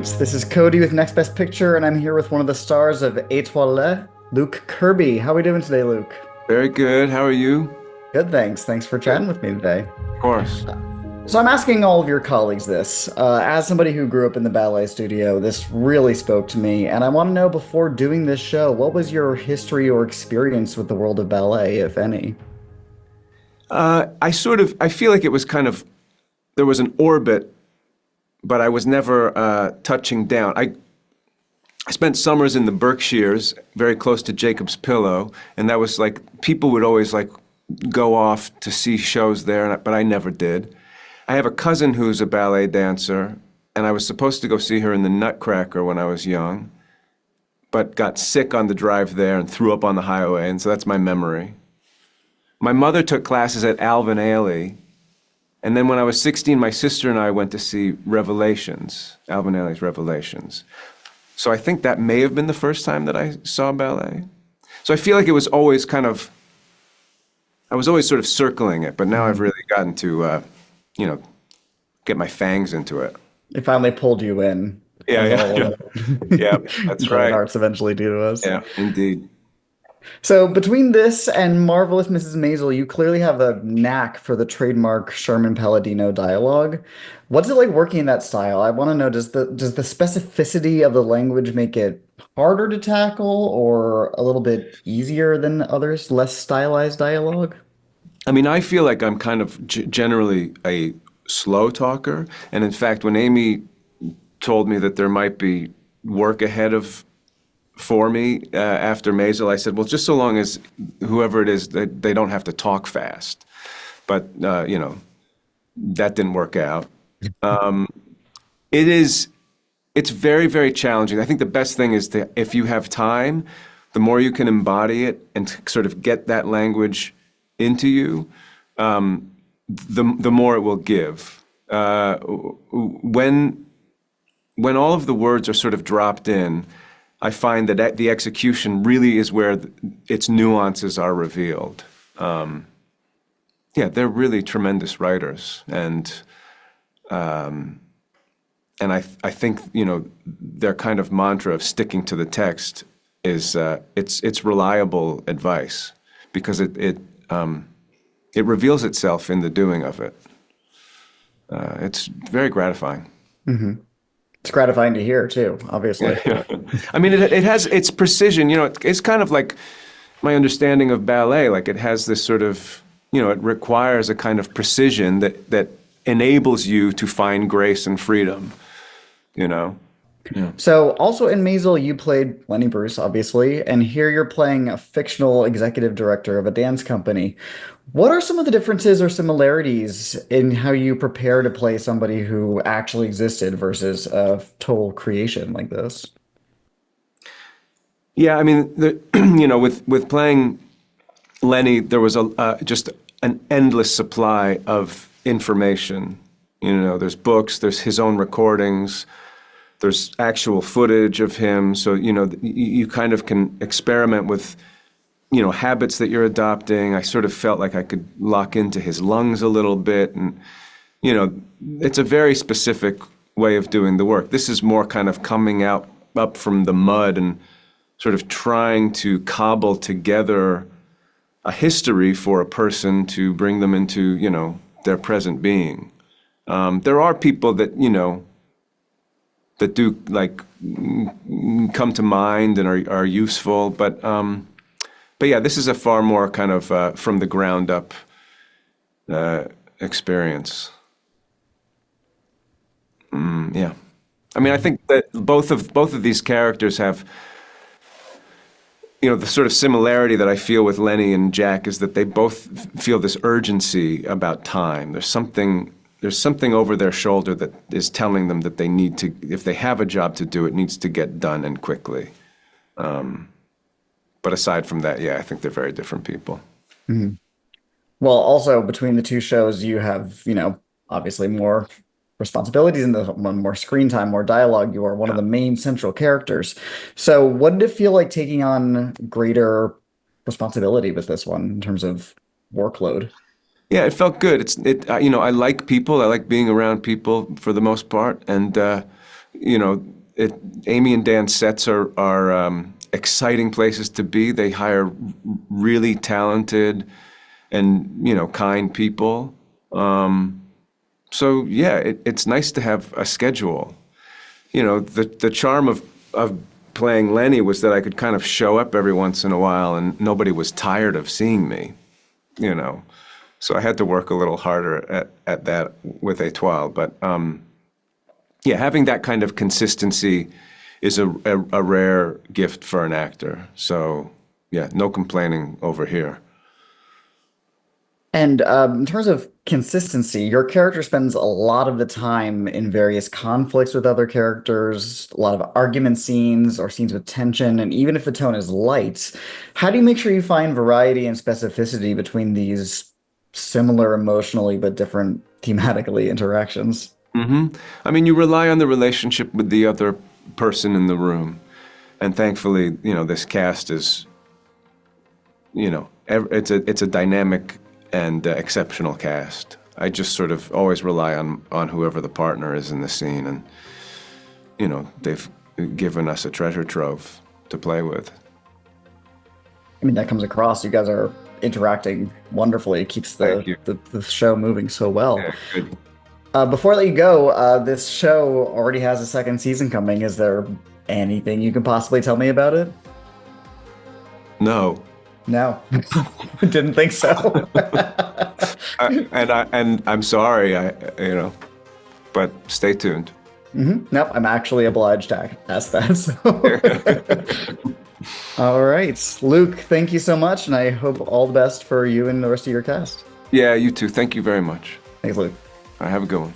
right, this is Cody with Next Best Picture, and I'm here with one of the stars of Étoile, Luke Kirby. How are we doing today, Luke? Very good. How are you? Good, thanks. Thanks for Good. chatting with me today. Of course. So I'm asking all of your colleagues this. As somebody who grew up in the ballet studio, this really spoke to me, and I want to know before doing this show, what was your history or experience with the world of ballet, if any? I feel like it was there was an orbit, but I was never touching down. I spent summers in the Berkshires, very close to Jacob's Pillow, and that was like, people would always like go off to see shows there, but I never did. I have a cousin who's a ballet dancer, and I was supposed to go see her in the Nutcracker when I was young, but got sick on the drive there and threw up on the highway, and so that's my memory. My mother took classes at Alvin Ailey, and then when I was 16, my sister and I went to see Revelations, Alvin Ailey's Revelations. So I think that may have been the first time that I saw ballet. So I feel like it was always I was always sort of circling it, but now I've really gotten to, you know, get my fangs into it. It finally pulled you in, Yeah, as yeah, all yeah. Yeah, that's ballet right. arts eventually do to us. Yeah, indeed. So between this and Marvelous Mrs. Maisel, you clearly have a knack for the trademark Sherman-Palladino dialogue. What's it like working in that style? I want to know, does the specificity of the language make it harder to tackle or a little bit easier than others, less stylized dialogue? I mean, I feel like I'm kind of generally a slow talker, and in fact, when Amy told me that there might be work ahead of for me after Maisel, I said, well, just so long as whoever it is, they don't have to talk fast. But, that didn't work out. Um, it is, it's very, very challenging. I think the best thing is to, if you have time, the more you can embody it and sort of get that language into you, the more it will give. When all of the words are sort of dropped in, I find that the execution really is where its nuances are revealed. Yeah, they're really tremendous writers, and I think their kind of mantra of sticking to the text is it's reliable advice because it reveals itself in the doing of it. It's very gratifying. It's gratifying to hear too, obviously. Yeah. I mean, it has its precision. It's kind of like my understanding of ballet. Like it has this sort of, it requires a kind of precision that enables you to find grace and freedom. Yeah. So, also in Maisel, you played Lenny Bruce, obviously, and here you're playing a fictional executive director of a dance company. What are some of the differences or similarities in how you prepare to play somebody who actually existed versus a total creation like this? Yeah, I mean, with playing Lenny, there was just an endless supply of information. There's books, there's his own recordings, there's actual footage of him. So, you kind of can experiment with, habits that you're adopting. I sort of felt like I could lock into his lungs a little bit. And, it's a very specific way of doing the work. This is more kind of coming up from the mud and sort of trying to cobble together a history for a person to bring them into, their present being. There are people that do like come to mind and are useful, but yeah, this is a far more kind of from the ground up experience. Yeah, I mean, I think that both of these characters have, the sort of similarity that I feel with Lenny and Jack is that they both feel this urgency about time. There's something over their shoulder that is telling them that they need to, if they have a job to do, it needs to get done and quickly. But aside from that, yeah, I think they're very different people. Well, also between the two shows, you have, obviously more responsibilities and the more screen time, more dialogue. You are one of the main central characters. So, what did it feel like taking on greater responsibility with this one in terms of workload? Yeah, it felt good. I like people. I like being around people for the most part, and you know, Amy and Dan's sets are exciting places to be. They hire really talented and, you know, kind people. So yeah, it's nice to have a schedule. You know, the charm of playing Lenny was that I could kind of show up every once in a while and nobody was tired of seeing me, you know. So I had to work a little harder at that with Étoile. But yeah, having that kind of consistency is a rare gift for an actor. So yeah, no complaining over here. And in terms of consistency, your character spends a lot of the time in various conflicts with other characters, a lot of argument scenes or scenes with tension, and even if the tone is light, how do you make sure you find variety and specificity between these similar emotionally but different thematically interactions? I mean, you rely on the relationship with the other person in the room. And thankfully, you know, this cast is, you know, it's a dynamic and exceptional cast. I just sort of always rely on whoever the partner is in the scene, and you know, they've given us a treasure trove to play with. I mean, that comes across. You guys are interacting wonderfully. It keeps Thank you. the show moving so well. Yeah, good. Before I let you go, this show already has a second season coming. Is there anything you can possibly tell me about it? No, No, didn't think so. and I'm sorry, you know, but stay tuned. Nope, I'm actually obliged to ask that. So. All right, Luke, thank you so much, and I hope all the best for you and the rest of your cast. Yeah, you too. Thank you very much. Thanks, Luke. All right, have a good one.